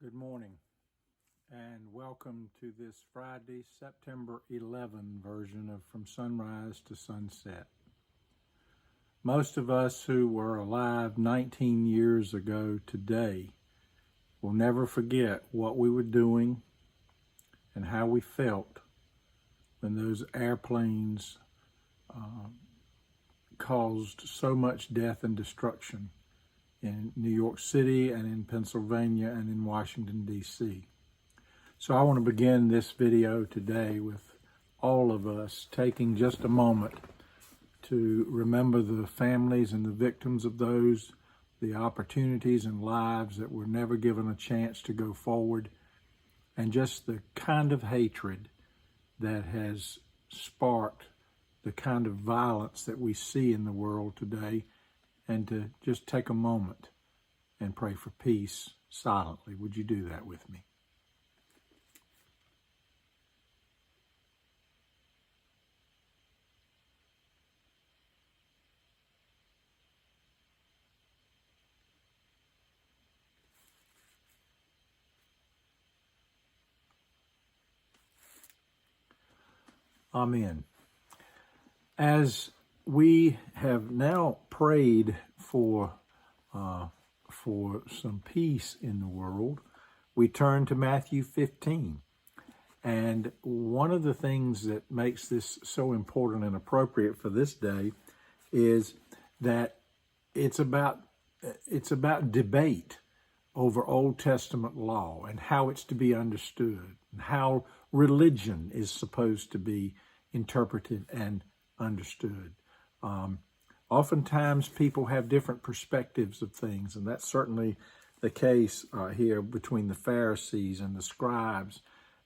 Good morning and welcome to this Friday, September 11 version of From Sunrise to Sunset. Most of us who were alive 19 years ago today will never forget what we were doing and how we felt when those airplanes caused so much death and destruction in New York City and in Pennsylvania and in Washington, D.C. So I want to begin this video today with all of us taking just a moment to remember the families and the victims of those, the opportunities and lives that were never given a chance to go forward, and just the kind of hatred that has sparked the kind of violence that we see in the world today, and to just take a moment and pray for peace silently. Would you do that with me? Amen. As we have now prayed for some peace in the world, we turn to Matthew 15. And one of the things that makes this so important and appropriate for this day is that it's about debate over Old Testament law and how it's to be understood and how religion is supposed to be interpreted and understood. Oftentimes people have different perspectives of things, and that's certainly the case here between the Pharisees and the scribes,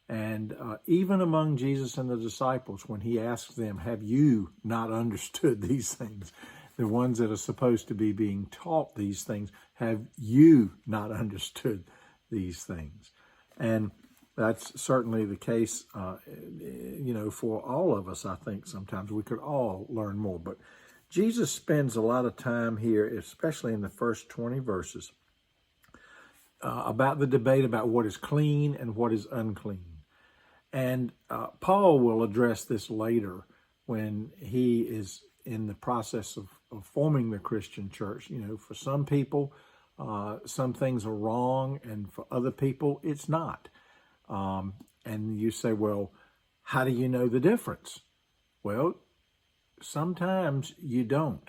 and even among Jesus and the disciples when he asks them, have you not understood these things? The ones that are supposed to be being taught these things, have you not understood these things? And that's certainly the case, for all of us. I think sometimes we could all learn more. But Jesus spends a lot of time here, especially in the first 20 verses, about the debate about what is clean and what is unclean. And Paul will address this later when he is in the process of forming the Christian church. For some people, some things are wrong, and for other people, it's not. And you say, well, how do you know the difference? Well, sometimes you don't.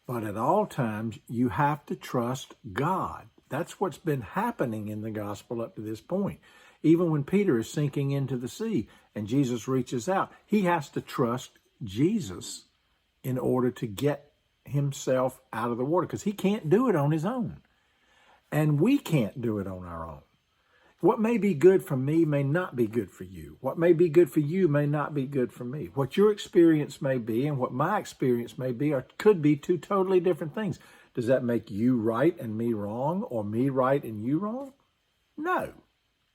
But at all times, you have to trust God. That's what's been happening in the gospel up to this point. Even when Peter is sinking into the sea and Jesus reaches out, he has to trust Jesus in order to get himself out of the water, because he can't do it on his own. And we can't do it on our own. What may be good for me may not be good for you. What may be good for you may not be good for me. What your experience may be and what my experience may be could be two totally different things. Does that make you right and me wrong, or me right and you wrong? No,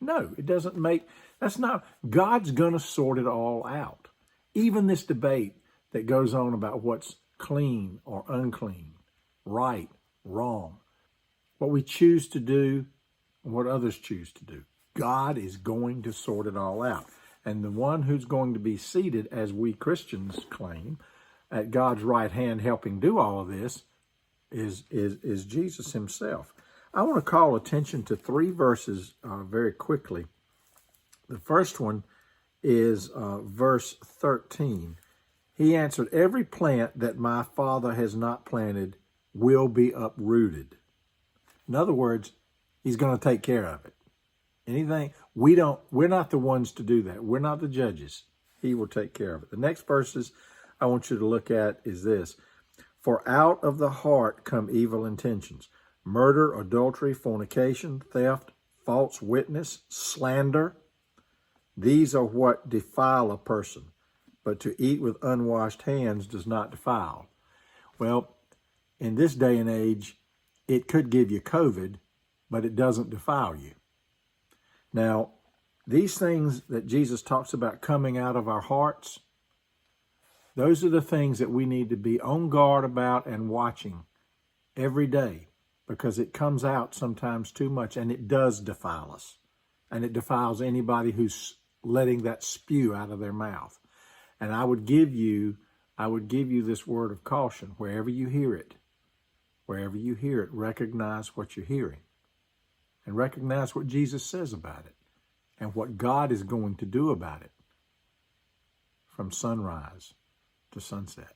it doesn't make, that's not, God's going to sort it all out. Even this debate that goes on about what's clean or unclean, right, wrong, what we choose to do, and what others choose to do. God is going to sort it all out. And the one who's going to be seated, as we Christians claim, at God's right hand helping do all of this is Jesus himself. I want to call attention to three verses very quickly. The first one is verse 13. He answered, every plant that my Father has not planted will be uprooted. In other words, he's going to take care of it. Anything, we're not the ones to do that. We're not the judges. He will take care of it. The next verses I want you to look at is this. For out of the heart come evil intentions, murder, adultery, fornication, theft, false witness, slander. These are what defile a person, but to eat with unwashed hands does not defile. Well, in this day and age, it could give you COVID, but it doesn't defile you. Now, these things that Jesus talks about coming out of our hearts, those are the things that we need to be on guard about and watching every day. because it comes out sometimes too much, and it does defile us. And it defiles anybody who's letting that spew out of their mouth. And I would give you this word of caution. Wherever you hear it, recognize what you're hearing. And recognize what Jesus says about it. And what God is going to do about it. From sunrise to sunset.